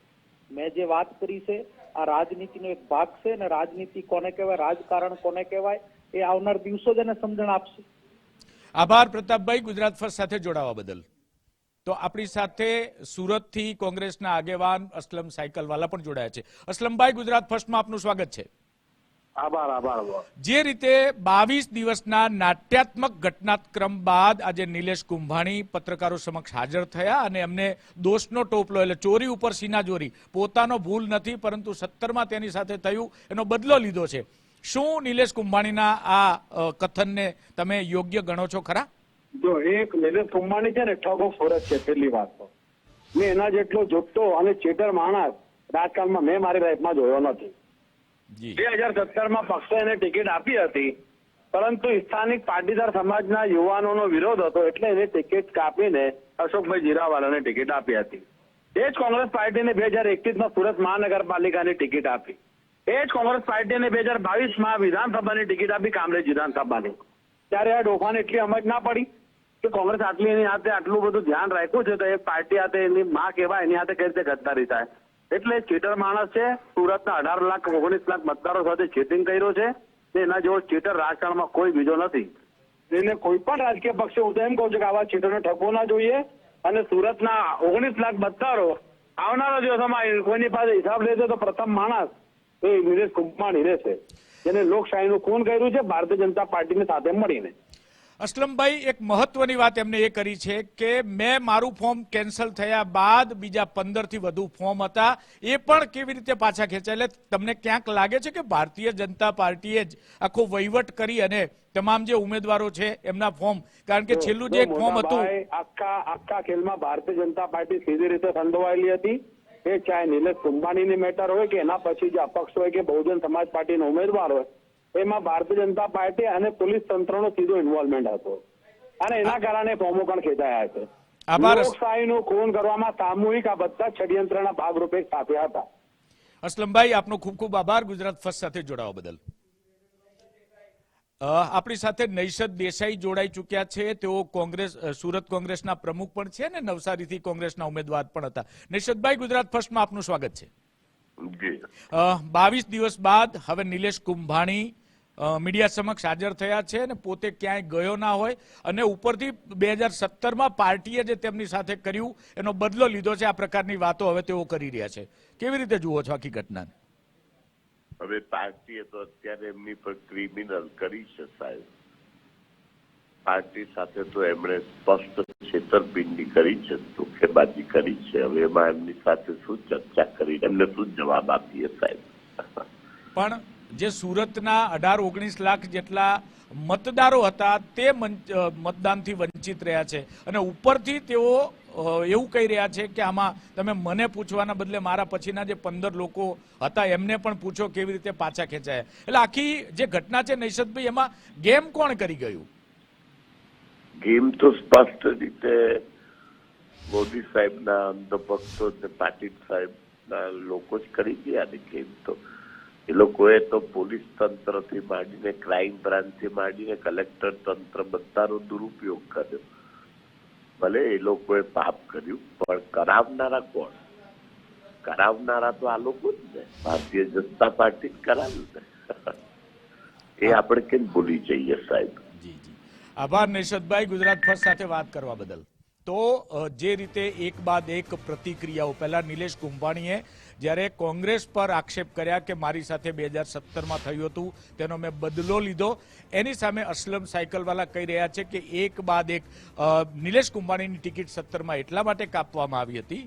મેં જે વાત કરી છે આ રાજનીતિનો એક ભાગ છે, અને રાજનીતિ કોને કહેવાય, રાજકારણ કોને કહેવાય, એ આવનાર દિવસો જ એને સમજણ આપશે. આભાર પ્રતાપભાઈ, ગુજરાત ફર્સ્ટ સાથે જોડાવા બદલ. તો આપણી સાથે સુરતથી કોંગ્રેસના આગેવાન અસલમ સાયકલવાલા પણ જોડાયા છે. અસલમભાઈ, ગુજરાત ફર્સ્ટમાં આપનું સ્વાગત છે. આભાર. જે રીતે 22 દિવસના નાટ્યાત્મક ઘટનાક્રમ બાદ આજે નિલેશ કુંભાણી પત્રકારો સમક્ષ હાજર થયા અને એમને દોષનો ટોપલો, એટલે ચોરી ઉપર સીનાચોરી, પોતાનો ભૂલ નથી પરંતુ 17માં તેની સાથે થયું એનો બદલો લીધો છે. શું નિલેશ કુંભાણીના આ કથનને તમે યોગ્ય ગણો છો ખરા? જો એક નિલેશ કુંભાણી છે ને ઠગ ઓફ ફોરેસ્ટ છે. પહેલી વાત તો મેં એના જેટલો જોગતો અને ચેટર માણસ રાજકારણમાં મેં મારી લાઈફમાં જોયો નથી. 2017માં પક્ષે એને ટિકિટ આપી હતી, પરંતુ સ્થાનિક પાટીદાર સમાજના યુવાનોનો વિરોધ હતો એટલે એને ટિકિટ કાપીને અશોકભાઈ જીરાવાલાને ટિકિટ આપી હતી. એ જ કોંગ્રેસ પાર્ટીને 2021માં સુરત મહાનગરપાલિકાની ટિકિટ આપી. એ જ કોંગ્રેસ પાર્ટીને 2022માં વિધાનસભાની ટિકિટ આપી, કામરેજ વિધાનસભાની. ત્યારે આ ડોફાને એટલી સમજ ના પડી કે કોંગ્રેસ આટલી એની હાથે આટલું બધું ધ્યાન રાખ્યું છે તો એ પાર્ટી હાથે એની માં કહેવાય, એની હાથે કઈ રીતે ગદ્દારી થાય. એટલે ચીટર માણસ છે. સુરતના 18 લાખ 19 લાખ મતદારો સાથે ચીટિંગ કર્યો છે. એના જેવો ચીટર રાજકારણમાં કોઈ બીજો નથી. એટલે કોઈ પણ રાજકીય પક્ષે હું તો એમ કહું છું કે આવા ચીટરને ઠગવો ના જોઈએ. અને સુરતના 19 લાખ મતદારો આવનારા દિવસોમાં કોઈની પાસે હિસાબ લેશે તો પ્રથમ માણસ એ નિલેશ કુંભાણી રહેશે, જેને લોકશાહીનું ખૂન કર્યું છે ભારતીય જનતા પાર્ટીની સાથે મળીને. અસલમભાઈ, એક મહત્વની વાત એમને એ કરી છે કે મેં મારું ફોર્મ કેન્સલ થયા બાદ બીજા 15 થી વધુ ફોર્મ હતા, એ પણ કેવી રીતે પાછા ખેંચાય. એટલે તમને ક્યાંક લાગે છે કે ભારતીય જનતા પાર્ટીએ જ આખો વહીવટ કરી અને તમામ જે ઉમેદવારો છે એમના ફોર્મ, કારણ કે છેલ્લું જે એક ફોર્મ હતું આખા ખેલમાં ભારતીય જનતા પાર્ટી સીધી રીતે સંડોવાયેલી હતી. એ ચાહે નિલેશ કુંભાણીની મેટર હોય કે એના પછી જે અપક્ષ હોય કે બહુજન સમાજ પાર્ટીનો ઉમેદવાર હોય, એમાં ભારતીય જનતા પાર્ટી અને પોલીસ તંત્રનો સીધો ઇન્વોલ્વમેન્ટ હતો અને એના કારણે ફોર્મો પણ ખેંચાયા છે. લોકશાહીનું ખૂન કરવામાં સામૂહિક આ બધા ષડયંત્રના ભાગરૂપે સાથે હતા. અસલમભાઈ, આપનો ખૂબ ખૂબ આભાર ગુજરાત ફર્સ્ટ સાથે જોડાવા બદલ. આપણી સાથે નૈશદ દેસાઈ જોડાઈ ચૂક્યા છે. તેઓ સુરત કોંગ્રેસના પ્રમુખ પણ છે અને નવસારીથી કોંગ્રેસના ઉમેદવાર પણ હતા. નૈશદભાઈ, ગુજરાત ફર્સ્ટમાં આપનું સ્વાગત છે. 22 દિવસ બાદ હવે નિલેશ કુંભાણી મીડિયા સમક્ષ હાજર થયા છે અને પોતે ક્યાંય ગયો ના હોય અને ઉપરથી 2017માં પાર્ટીએ જે તેમની સાથે કર્યું એનો બદલો લીધો છે, આ પ્રકારની વાતો હવે તેઓ કરી રહ્યા છે. કેવી રીતે જુઓ છો આખી ઘટનાને? હવે પાર્ટીએ તો અત્યારે એમની પર ક્રિમિનલ કરી છે સાહેબ. પાર્ટી સાથે તો એમણે સ્પષ્ટ છેતરપિંડી કરી છે, ધોખેબાજી કરી છે. હવે એમાં એમની સાથે શું ચર્ચા કરી, એમને શું જવાબ આપીએ સાહેબ? પણ જે સુરતના 18-19 લાખ જેટલા મતદારો હતા તે મતદાનથી વંચિત રહ્યા છે અને ઉપરથી તેઓ એવું કહી રહ્યા છે કે આમાં તમે મને પૂછવાના બદલે મારા પછીના જે 15 લોકો હતા એમને પણ પૂછો કેવી રીતે પાછા ખેંચાયા. એટલે આખી જે ઘટના છે નૈશદભાઈ, એમાં ગેમ કોણ કરી ગયું? ગેમ તો સ્પષ્ટ રીતે મોદી સાહેબના અંધભક્તો ને પાટીલ સાહેબના લોકો જ કરી ગયા ને. ગેમ તો એ લોકોએ તો પોલીસ તંત્રથી માંડીને ક્રાઇમ બ્રાન્ચથી માંડીને કલેક્ટર તંત્ર બધાનો દુરુપયોગ કર્યો. ભલે એ લોકોએ પાપ કર્યું પણ કરાવનારા કોણ? કરાવનારા તો આ લોકો જ ને, ભારતીય જનતા પાર્ટી જ કરાવ્યું ને. એ આપણે કેમ ભૂલી જઈએ સાહેબ? આભાર નૈશદભાઈ, ગુજરાત ફર્સ્ટ સાથે વાત કરવા બદલ. તો જે રીતે એક બાદ એક પ્રતિક્રિયાઓ, પહેલા નિલેશ કુંભાણીએ જ્યારે કોંગ્રેસ પર આક્ષેપ કર્યા કે મારી સાથે 2017માં થયું હતું તેનો મેં બદલો લીધો, એની સામે અસલમ સાયકલવાલા કહી રહ્યા છે કે એક બાદ એક નિલેશ કુંભાણીની ટિકિટ 17માં એટલા માટે કાપવામાં આવી હતી